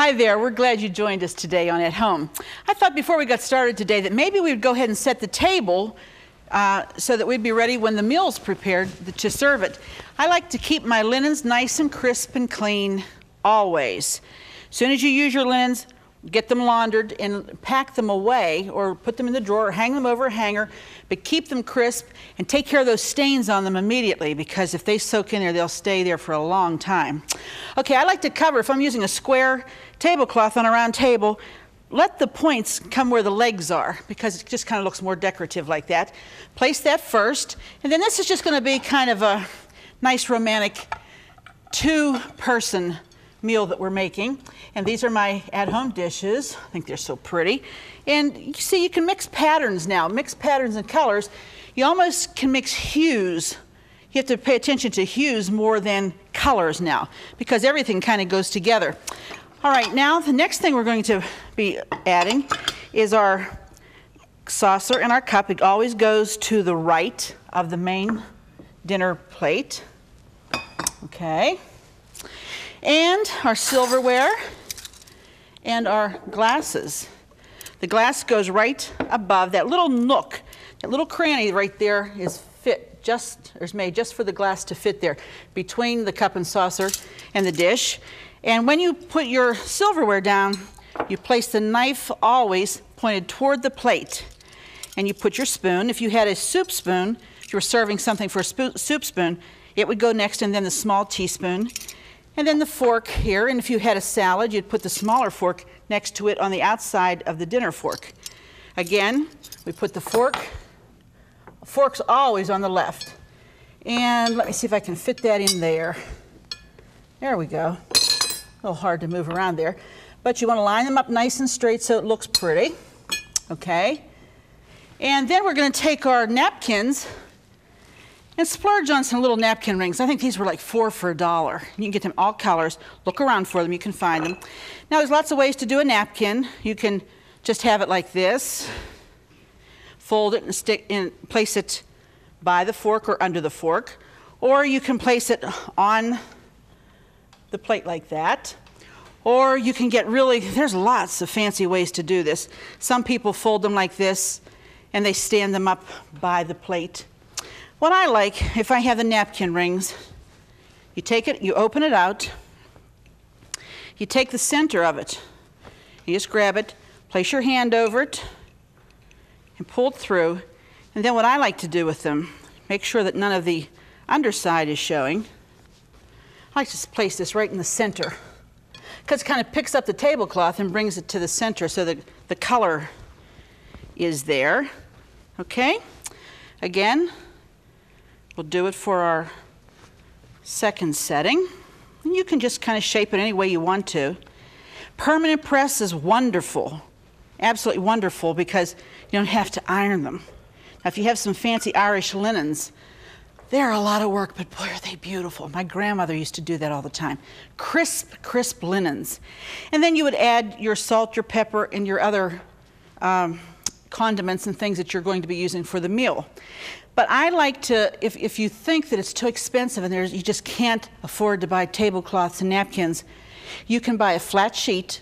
Hi there, we're glad you joined us today on At Home. I thought before we got started today that maybe we would go ahead and set the table so that we'd be ready when the meal's prepared to serve it. I like to keep my linens nice and crisp and clean always. As soon as you use your linens, get them laundered and pack them away or put them in the drawer or hang them over a hanger, but keep them crisp and take care of those stains on them immediately, because if they soak in there, they'll stay there for a long time. Okay, I like to cover, if I'm using a square tablecloth on a round table, let the points come where the legs are, because it just kind of looks more decorative like that. Place that first, and then this is just going to be kind of a nice romantic two-person meal that we're making. And these are my at-home dishes. I think they're so pretty. And you see, you can mix patterns now, mix patterns and colors. You almost can mix hues. You have to pay attention to hues more than colors now, because everything kind of goes together. All right, now the next thing we're going to be adding is our saucer and our cup. It always goes to the right of the main dinner plate. Okay. And our silverware and our glasses. The glass goes right above that little nook, that little cranny right there is made just for the glass to fit there between the cup and saucer and the dish. And when you put your silverware down, you place the knife always pointed toward the plate. And you put your spoon. If you had a soup spoon, if you were serving something for a soup spoon, it would go next, and then the small teaspoon. And then the fork here, and if you had a salad, you'd put the smaller fork next to it on the outside of the dinner fork. Again, we put the fork's always on the left. And let me see if I can fit that in there. There we go. A little hard to move around there. But you want to line them up nice and straight so it looks pretty. Okay. And then we're going to take our napkins and splurge on some little napkin rings. I think these were like $4 for $1. You can get them all colors. Look around for them, you can find them. Now there's lots of ways to do a napkin. You can just have it like this, fold it and place it by the fork or under the fork, or you can place it on the plate like that. Or you can get there's lots of fancy ways to do this. Some people fold them like this and they stand them up by the plate. What I like, if I have the napkin rings, you take it, you open it out, you take the center of it, you just grab it, place your hand over it, and pull it through. And then what I like to do with them, make sure that none of the underside is showing. I like to place this right in the center, because it kind of picks up the tablecloth and brings it to the center so that the color is there. Okay? Again, we'll do it for our second setting. And you can just kind of shape it any way you want to. Permanent press is wonderful, absolutely wonderful, because you don't have to iron them. Now, if you have some fancy Irish linens, they're a lot of work, but boy, are they beautiful. My grandmother used to do that all the time. Crisp, crisp linens. And then you would add your salt, your pepper, and your other condiments and things that you're going to be using for the meal. But I like to, if you think that it's too expensive and you just can't afford to buy tablecloths and napkins, you can buy a flat sheet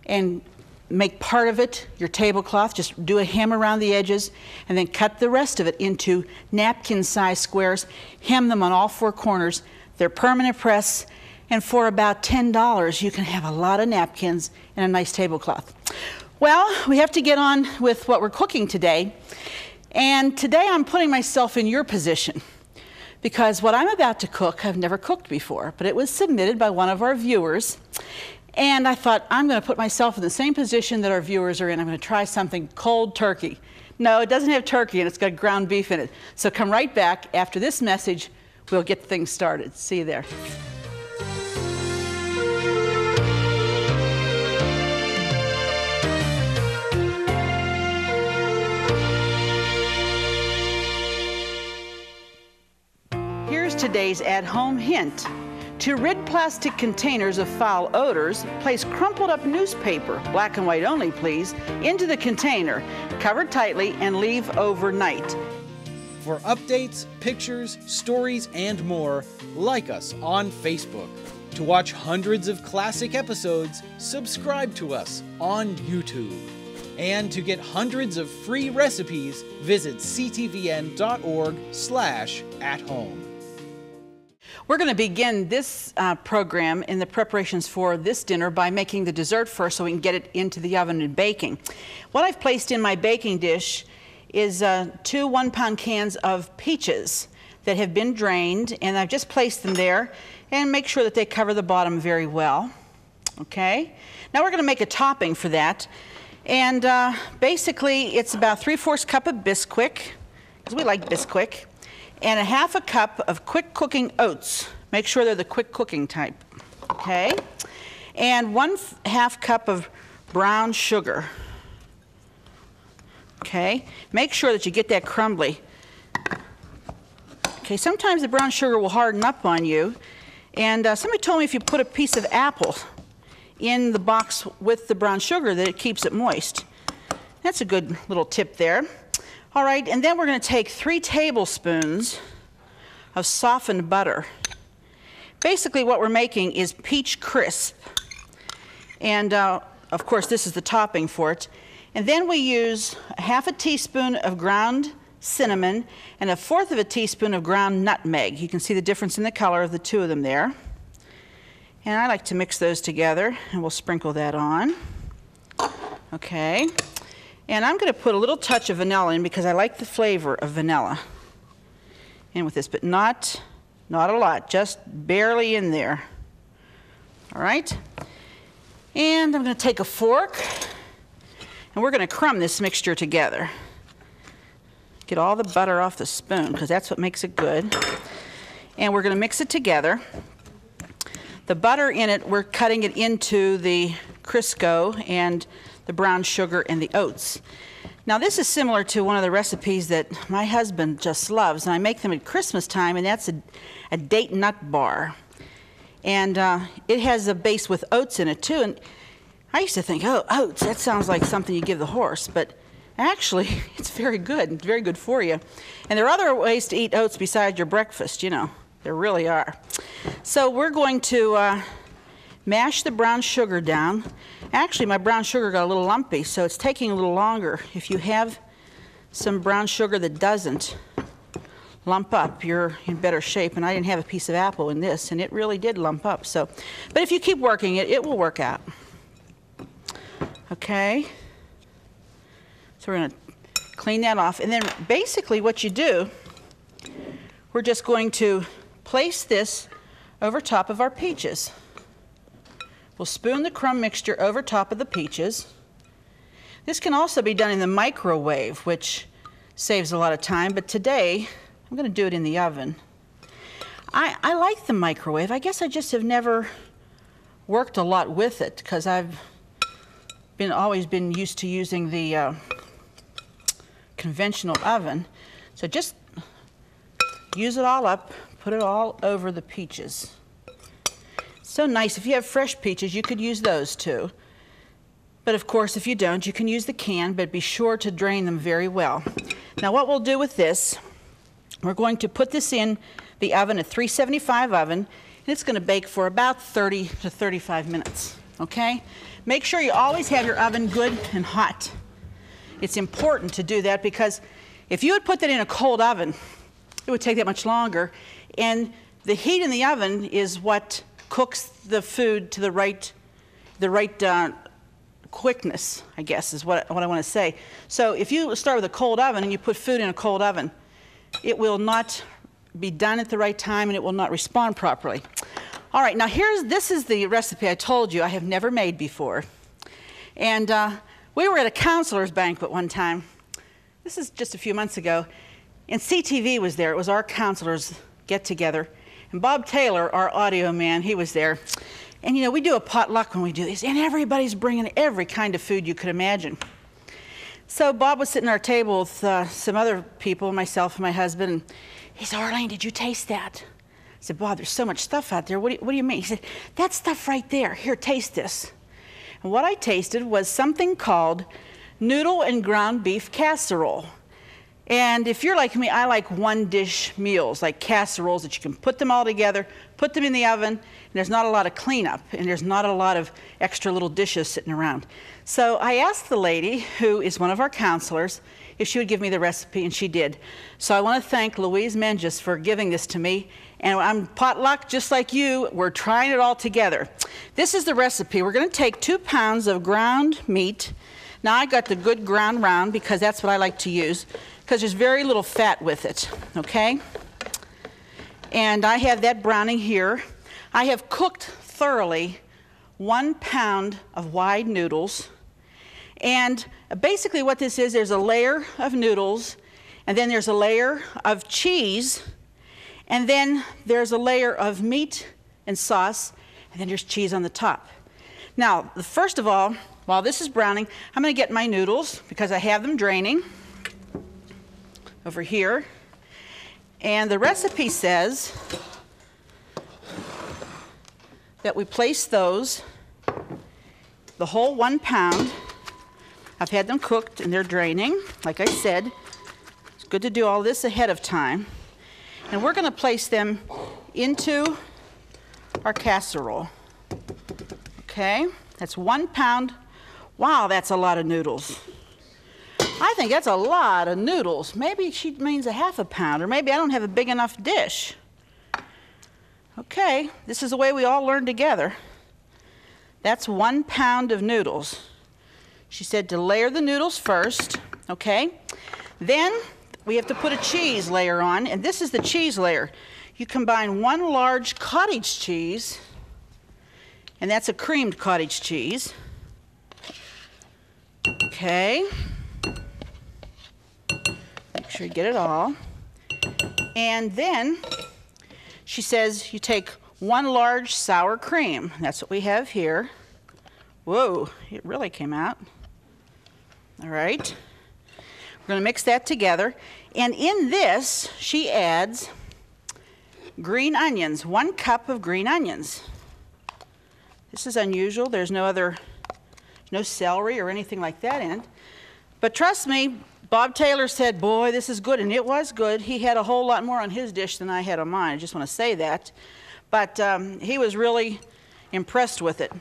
and make part of it your tablecloth. Just do a hem around the edges and then cut the rest of it into napkin-sized squares. Hem them on all four corners. They're permanent press, and for about $10, you can have a lot of napkins and a nice tablecloth. Well, we have to get on with what we're cooking today. And today I'm putting myself in your position, because what I'm about to cook, I've never cooked before, but it was submitted by one of our viewers. And I thought, I'm going to put myself in the same position that our viewers are in. I'm going to try something cold turkey. No, it doesn't have turkey, and it's got ground beef in it. So come right back. After this message, we'll get things started. See you there. Here's today's at-home hint. To rid plastic containers of foul odors, place crumpled up newspaper, black and white only please, into the container, cover tightly, and leave overnight. For updates, pictures, stories, and more, like us on Facebook. To watch hundreds of classic episodes, subscribe to us on YouTube. And to get hundreds of free recipes, visit ctvn.org/athome. We're going to begin this program in the preparations for this dinner by making the dessert first so we can get it into the oven and baking. What I've placed in my baking dish is 2 1-pound cans of peaches that have been drained, and I've just placed them there and make sure that they cover the bottom very well. Okay, now we're going to make a topping for that, and basically it's about 3/4 cup of Bisquick, because we like Bisquick, and 1/2 cup of quick cooking oats. Make sure they're the quick cooking type. Okay, and 1/2 cup of brown sugar. Okay, make sure that you get that crumbly. Okay, sometimes the brown sugar will harden up on you, and somebody told me if you put a piece of apple in the box with the brown sugar that it keeps it moist. That's a good little tip there. All right, and then we're going to take 3 tablespoons of softened butter. Basically what we're making is peach crisp, and of course this is the topping for it. And then we use 1/2 teaspoon of ground cinnamon and 1/4 teaspoon of ground nutmeg. You can see the difference in the color of the two of them there. And I like to mix those together, and we'll sprinkle that on. Okay, and I'm going to put a little touch of vanilla in because I like the flavor of vanilla in with this, but not a lot, just barely in there. All right, and I'm going to take a fork, and we're going to crumb this mixture together. Get all the butter off the spoon because that's what makes it good. And we're going to mix it together. The butter in it, we're cutting it into the Crisco and the brown sugar and the oats. Now this is similar to one of the recipes that my husband just loves, and I make them at Christmas time, and that's a date nut bar. And it has a base with oats in it too. And I used to think, oh, oats, that sounds like something you give the horse, but actually, it's very good. It's very good for you. And there are other ways to eat oats besides your breakfast, you know. There really are. So we're going to mash the brown sugar down. Actually, my brown sugar got a little lumpy, so it's taking a little longer. If you have some brown sugar that doesn't lump up, you're in better shape. And I didn't have a piece of apple in this, and it really did lump up. So, but if you keep working it, it will work out. Okay. So we're going to clean that off. And then basically what you do, we're just going to place this over top of our peaches. We'll spoon the crumb mixture over top of the peaches. This can also be done in the microwave, which saves a lot of time, but today I'm going to do it in the oven. I like the microwave. I guess I just have never worked a lot with it because I've always been used to using the conventional oven. So just use it all up, put it all over the peaches. So nice. If you have fresh peaches, you could use those too. But of course, if you don't, you can use the can, but be sure to drain them very well. Now what we'll do with this, we're going to put this in the oven, a 375 oven, and it's going to bake for about 30 to 35 minutes, okay? Make sure you always have your oven good and hot. It's important to do that because if you had put that in a cold oven, it would take that much longer. And the heat in the oven is what cooks the food to the right quickness, I guess, is what I want to say. So if you start with a cold oven and you put food in a cold oven, it will not be done at the right time and it will not respond properly. All right, now this is the recipe I told you I have never made before. And we were at a counselor's banquet one time. This is just a few months ago. And CTV was there. It was our counselors get-together. And Bob Taylor, our audio man, he was there. And, you know, we do a potluck when we do these, and everybody's bringing every kind of food you could imagine. So Bob was sitting at our table with some other people, myself and my husband, and he said, "Arlene, did you taste that?" I said, "Bob, there's so much stuff out there. What do you mean?" He said, "That stuff right there. Here, taste this." And what I tasted was something called noodle and ground beef casserole. And if you're like me, I like one dish meals, like casseroles that you can put them all together, put them in the oven, and there's not a lot of cleanup, and there's not a lot of extra little dishes sitting around. So I asked the lady, who is one of our counselors, if she would give me the recipe, and she did. So I want to thank Louise for giving this to me. And I'm potluck just like you. We're trying it all together. This is the recipe. We're going to take 2 pounds of ground meat. Now I got the good ground round because that's what I like to use, because there's very little fat with it, okay? And I have that browning here. I have cooked thoroughly 1 pound of wide noodles. And basically what this is, there's a layer of noodles, and then there's a layer of cheese, and then there's a layer of meat and sauce, and then there's cheese on the top. Now, first of all, while this is browning, I'm going to get my noodles, because I have them draining over here. And the recipe says that we place those, the whole 1 pound. I've had them cooked and they're draining. Like I said, it's good to do all this ahead of time. And we're going to place them into our casserole. Okay, that's 1 pound. Wow, that's a lot of noodles. I think that's a lot of noodles. Maybe she means ½ pound, or maybe I don't have a big enough dish. Okay, this is the way we all learn together. That's 1 pound of noodles. She said to layer the noodles first, okay? Then we have to put a cheese layer on, and this is the cheese layer. You combine 1 large cottage cheese, and that's a creamed cottage cheese. Okay. Make sure you get it all. And then she says you take 1 large sour cream. That's what we have here. Whoa, it really came out. All right. We're going to mix that together. And in this, she adds green onions, 1 cup of green onions. This is unusual. There's no celery or anything like that in it. But trust me, Bob Taylor said, boy, this is good, and it was good. He had a whole lot more on his dish than I had on mine. I just want to say that. But he was really impressed with it.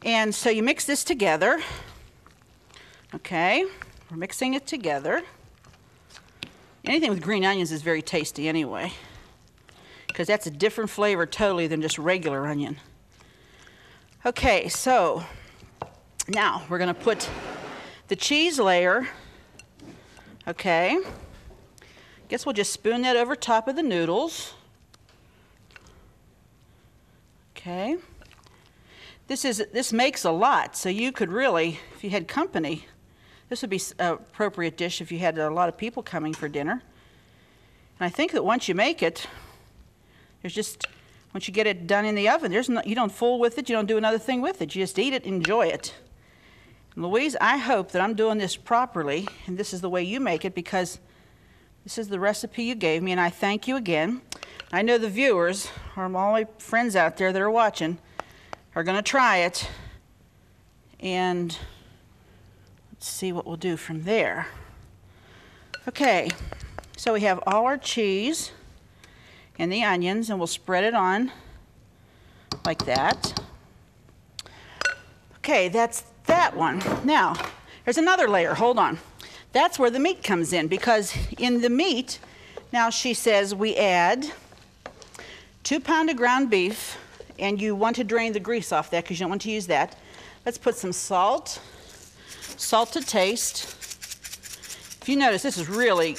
And so you mix this together. Okay, we're mixing it together. Anything with green onions is very tasty anyway, because that's a different flavor totally than just regular onion. Okay, so now we're going to put the cheese layer. Okay, guess we'll just spoon that over top of the noodles. Okay, this makes a lot, so you could really, if you had company, this would be an appropriate dish if you had a lot of people coming for dinner. And I think that once you make it, once you get it done in the oven, you don't fool with it, you don't do another thing with it, you just eat it, enjoy it. And Louise, I hope that I'm doing this properly, and this is the way you make it, because this is the recipe you gave me, and I thank you again. I know the viewers, or all my friends out there that are watching, are going to try it, and let's see what we'll do from there. Okay, so we have all our cheese and the onions, and we'll spread it on like that. Okay, that's that one. Now, there's another layer. Hold on. That's where the meat comes in, because in the meat, now she says we add 2 pounds of ground beef, and you want to drain the grease off that because you don't want to use that. Let's put some salt to taste. If you notice, this is really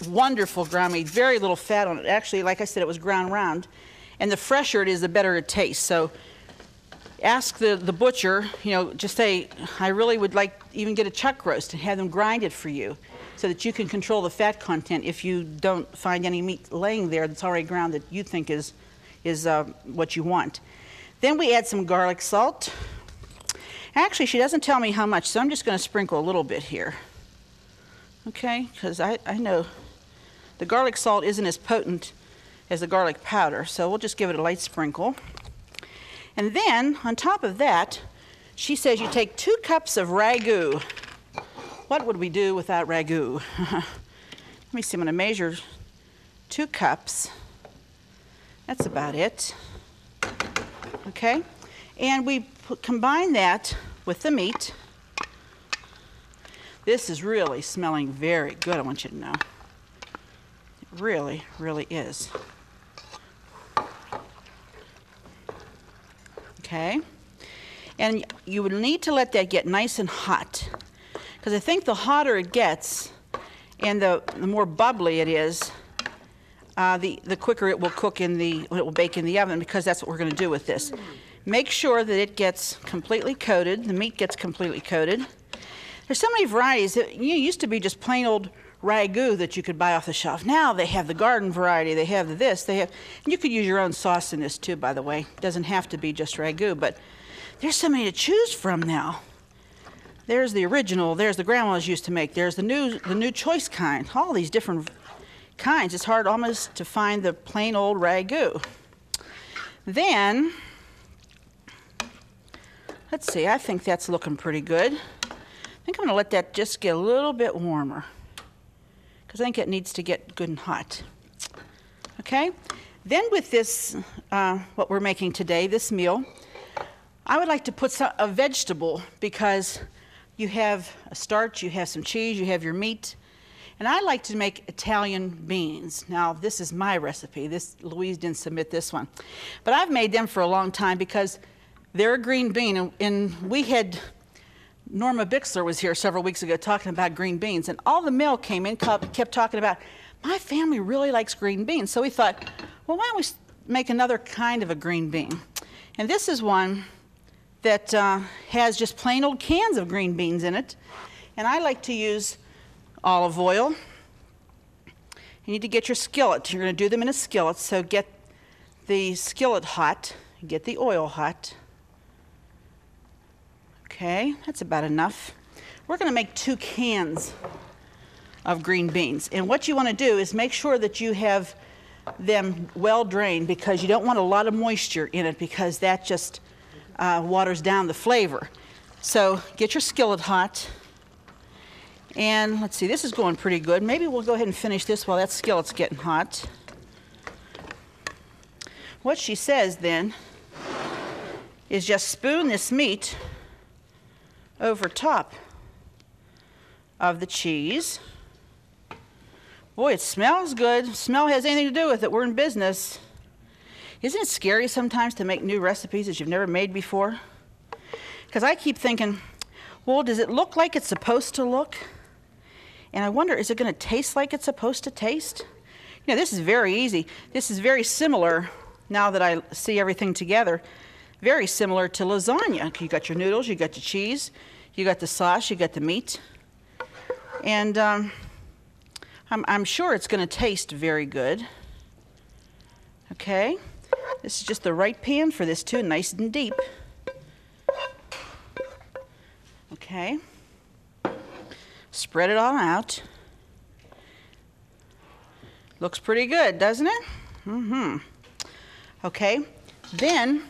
wonderful ground meat, very little fat on it. Actually, like I said, it was ground round, and the fresher it is, the better it tastes. So ask the butcher, just say, I really would like even get a chuck roast and have them grind it for you so that you can control the fat content if you don't find any meat laying there that's already ground that you think is what you want. Then we add some garlic salt. Actually, she doesn't tell me how much, so I'm just going to sprinkle a little bit here. Okay, because I know the garlic salt isn't as potent as the garlic powder, so we'll just give it a light sprinkle. And then, on top of that, she says you take 2 cups of ragu. What would we do without ragu? Let me see, I'm going to measure 2 cups. That's about it. Okay, and we combine that with the meat. This is really smelling very good, I want you to know. It really, really is. Okay, and you would need to let that get nice and hot, because I think the hotter it gets and the more bubbly it is, the quicker it will cook it will bake in the oven, because that's what we're going to do with this. Make sure that it gets completely coated, the meat gets completely coated. There's so many varieties. It used to be just plain old ragu that you could buy off the shelf. Now they have the garden variety, they have this, and you could use your own sauce in this too, by the way. It doesn't have to be just ragu, but there's so many to choose from now. There's the original, there's the grandmas used to make, there's the new choice kind, all these different kinds. It's hard almost to find the plain old ragu. Then, let's see, I think that's looking pretty good. I think I'm going to let that just get a little bit warmer, because I think it needs to get good and hot. Okay? Then with this, what we're making today, this meal, I would like to put a vegetable, because you have a starch, you have some cheese, you have your meat. And I like to make Italian beans. Now, this is my recipe. Louise didn't submit this one. But I've made them for a long time because they're a green bean. And we had, Norma Bixler was here several weeks ago talking about green beans. And all the mail came in, kept talking about, my family really likes green beans. So we thought, well, why don't we make another kind of a green bean? And this is one that has just plain old cans of green beans in it. And I like to use olive oil. You need to get your skillet. You're going to do them in a skillet, so get the skillet hot, get the oil hot. Okay, that's about enough. We're going to make 2 cans of green beans. And what you want to do is make sure that you have them well drained, because you don't want a lot of moisture in it, because that just waters down the flavor. So get your skillet hot. And let's see, this is going pretty good. Maybe we'll go ahead and finish this while that skillet's getting hot. What she says then is just spoon this meat over top of the cheese. Boy, it smells good. Smell has anything to do with it. We're in business. Isn't it scary sometimes to make new recipes that you've never made before? Because I keep thinking, well, does it look like it's supposed to look? And I wonder, is it going to taste like it's supposed to taste? You know, this is very easy. This is very similar, now that I see everything together, very similar to lasagna. You got your noodles, you got your cheese, you got the sauce, you got the meat. And I'm sure it's going to taste very good. Okay, this is just the right pan for this too, nice and deep. Okay. Spread it all out. Looks pretty good, doesn't it? Mm-hmm. Okay, then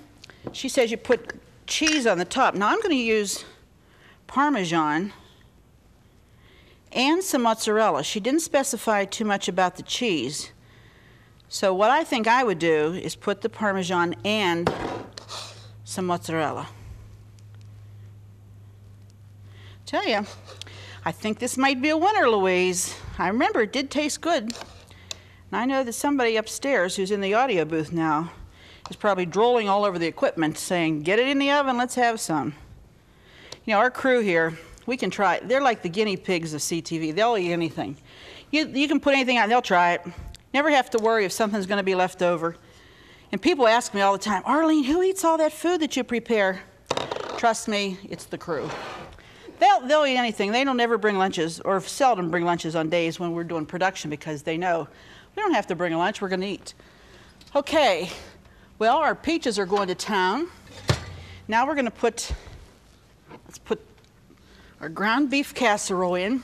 she says you put cheese on the top. Now I'm going to use Parmesan and some mozzarella. She didn't specify too much about the cheese. So what I think I would do is put the Parmesan and some mozzarella. Tell you, I think this might be a winner, Louise. I remember it did taste good. And I know that somebody upstairs who's in the audio booth now is probably drooling all over the equipment saying, get it in the oven, let's have some. You know, our crew here, we can try it. They're like the guinea pigs of CTV. They'll eat anything. You can put anything out, they'll try it. Never have to worry if something's going to be left over. And people ask me all the time, Arlene, who eats all that food that you prepare? Trust me, it's the crew. They'll eat anything. They don't ever bring lunches, or seldom bring lunches on days when we're doing production, because they know we don't have to bring a lunch, we're going to eat. Okay, well, our peaches are going to town. Now we're going to let's put our ground beef casserole in.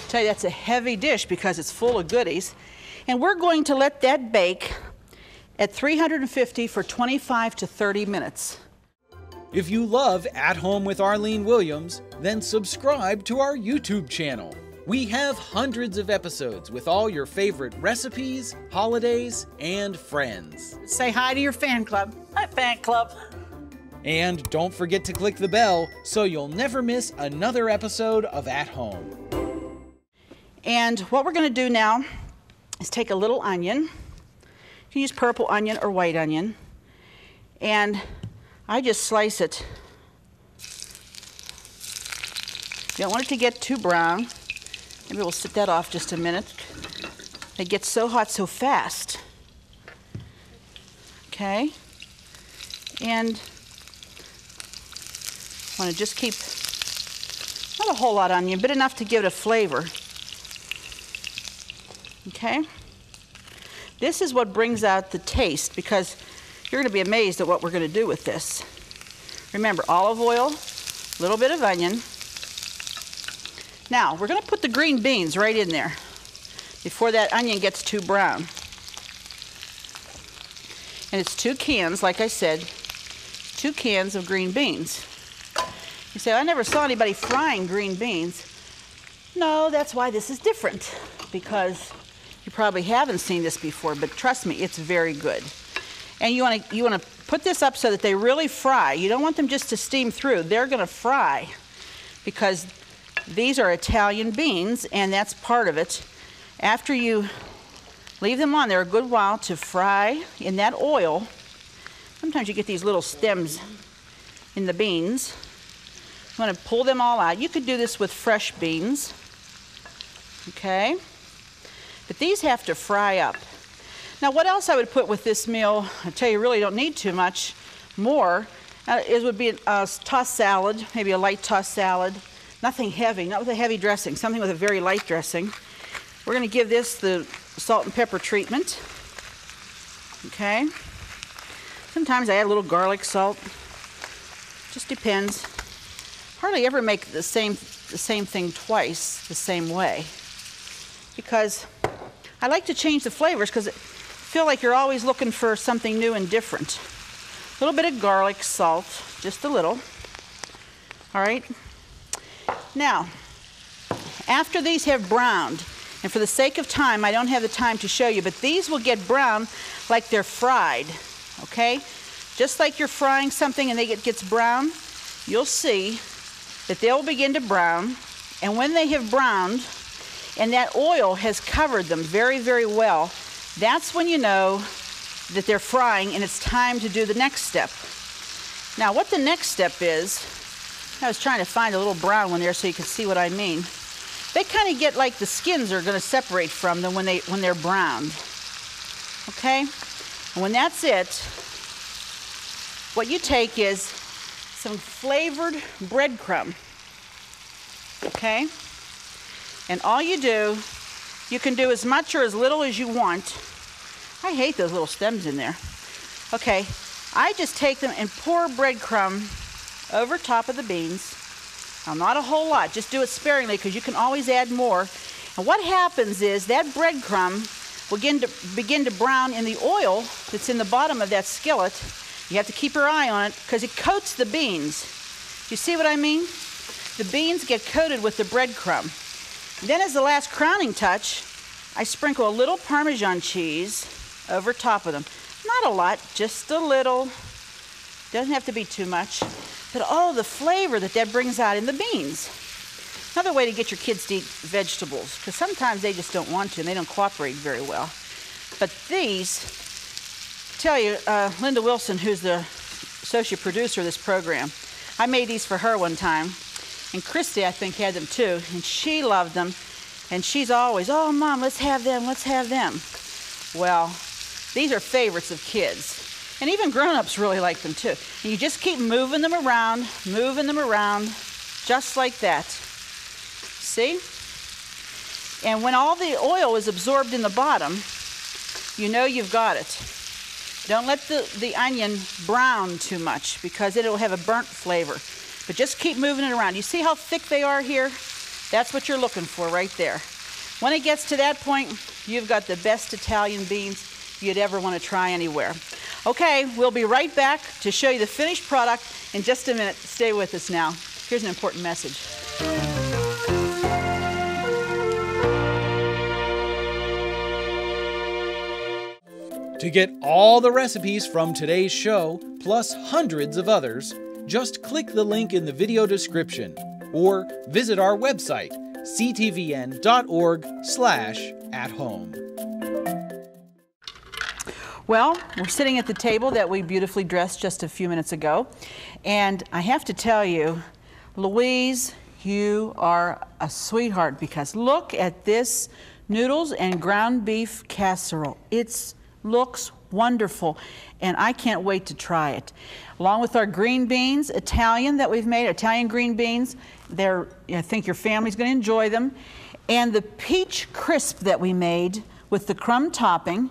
Tell you, that's a heavy dish because it's full of goodies. And we're going to let that bake at 350 for 25 to 30 minutes. If you love At Home with Arlene Williams, then subscribe to our YouTube channel. We have hundreds of episodes with all your favorite recipes, holidays, and friends. Say hi to your fan club. Hi, fan club. And don't forget to click the bell so you'll never miss another episode of At Home. And what we're going to do now is take a little onion. You can use purple onion or white onion. And I just slice it. You don't want it to get too brown. Maybe we'll set that off just a minute. It gets so hot so fast. Okay. And I want to just keep, not a whole lot on onion, but enough to give it a flavor. Okay. This is what brings out the taste, because you're going to be amazed at what we're going to do with this. Remember, olive oil, a little bit of onion. Now, we're going to put the green beans right in there before that onion gets too brown. And it's 2 cans, like I said, 2 cans of green beans. You say, I never saw anybody frying green beans. No, that's why this is different, because you probably haven't seen this before, but trust me, it's very good. And you want to put this up so that they really fry. You don't want them just to steam through. They're going to fry, because these are Italian beans, and that's part of it. After you leave them on there a good while to fry in that oil, sometimes you get these little stems in the beans. You want to pull them all out. You could do this with fresh beans, okay? But these have to fry up. Now, what else I would put with this meal, I tell you, really don't need too much more. It would be a tossed salad, maybe a light tossed salad. Nothing heavy, not with a heavy dressing, something with a very light dressing. We're going to give this the salt and pepper treatment. Okay? Sometimes I add a little garlic salt. Just depends. Hardly ever make the same thing twice the same way, because I like to change the flavors, because I feel like you're always looking for something new and different. A little bit of garlic salt, just a little. All right. Now, after these have browned, and for the sake of time, I don't have the time to show you, but these will get brown like they're fried, okay? Just like you're frying something and it gets brown, you'll see that they'll begin to brown, and when they have browned and that oil has covered them very, very well, that's when you know that they're frying and it's time to do the next step. Now, what the next step is, I was trying to find a little brown one there so you can see what I mean. They kind of get like the skins are going to separate from them when they're browned. Okay? And when that's it, what you take is some flavored breadcrumb. Okay? And all you do, you can do as much or as little as you want. I hate those little stems in there. Okay, I just take them and pour breadcrumb over top of the beans. Now, not a whole lot, just do it sparingly, because you can always add more. And what happens is that breadcrumb will begin to brown in the oil that's in the bottom of that skillet. You have to keep your eye on it, because it coats the beans. Do you see what I mean? The beans get coated with the breadcrumb. Then, as the last crowning touch, I sprinkle a little Parmesan cheese over top of them. Not a lot, just a little. Doesn't have to be too much. But oh, the flavor that brings out in the beans. Another way to get your kids to eat vegetables, because sometimes they just don't want to and they don't cooperate very well. But these, tell you, Linda Wilson, who's the associate producer of this program, I made these for her one time. And Christy, I think, had them too, and she loved them. And she's always, oh, Mom, let's have them, let's have them. Well, these are favorites of kids. And even grown-ups really like them too. And you just keep moving them around, just like that. See? And when all the oil is absorbed in the bottom, you know you've got it. Don't let the onion brown too much, because it'll have a burnt flavor. But just keep moving it around. You see how thick they are here? That's what you're looking for right there. When it gets to that point, you've got the best Italian beans you'd ever want to try anywhere. Okay, we'll be right back to show you the finished product in just a minute. Stay with us now. Here's an important message. To get all the recipes from today's show, plus hundreds of others, just click the link in the video description or visit our website, ctvn.org/at-home. Well, we're sitting at the table that we beautifully dressed just a few minutes ago, and I have to tell you, Louise, you are a sweetheart, because look at this noodles and ground beef casserole. It looks wonderful, and I can't wait to try it. Along with our green beans, Italian that we've made, Italian green beans. I think your family's going to enjoy them. And the peach crisp that we made with the crumb topping,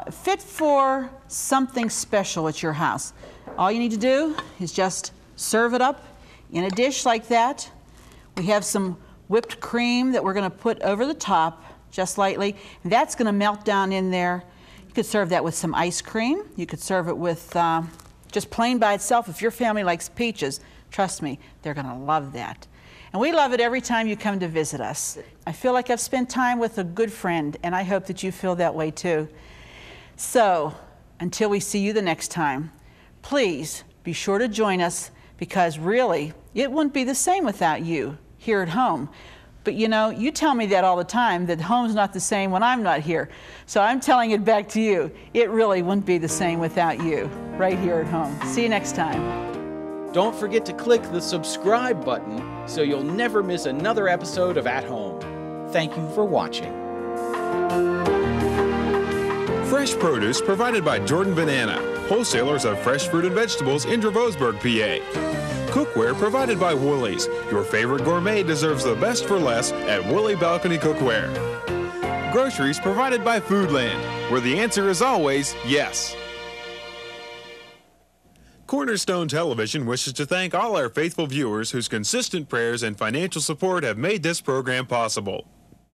fit for something special at your house. All you need to do is just serve it up in a dish like that. We have some whipped cream that we're going to put over the top just lightly, and that's going to melt down in there. You could serve that with some ice cream. You could serve it with just plain by itself. If your family likes peaches, trust me, they're going to love that. And we love it every time you come to visit us. I feel like I've spent time with a good friend, and I hope that you feel that way too. So, until we see you the next time, please be sure to join us, because really, it wouldn't be the same without you here at home. But you know, you tell me that all the time, that home's not the same when I'm not here. So I'm telling it back to you. It really wouldn't be the same without you, right here at home. See you next time. Don't forget to click the subscribe button so you'll never miss another episode of At Home. Thank you for watching. Fresh produce provided by Jordan Banana, wholesalers of fresh fruit and vegetables in Dravosburg, PA. Cookware provided by Woolies. Your favorite gourmet deserves the best for less at Woolly Balcony Cookware. Groceries provided by Foodland, where the answer is always yes. Cornerstone Television wishes to thank all our faithful viewers whose consistent prayers and financial support have made this program possible.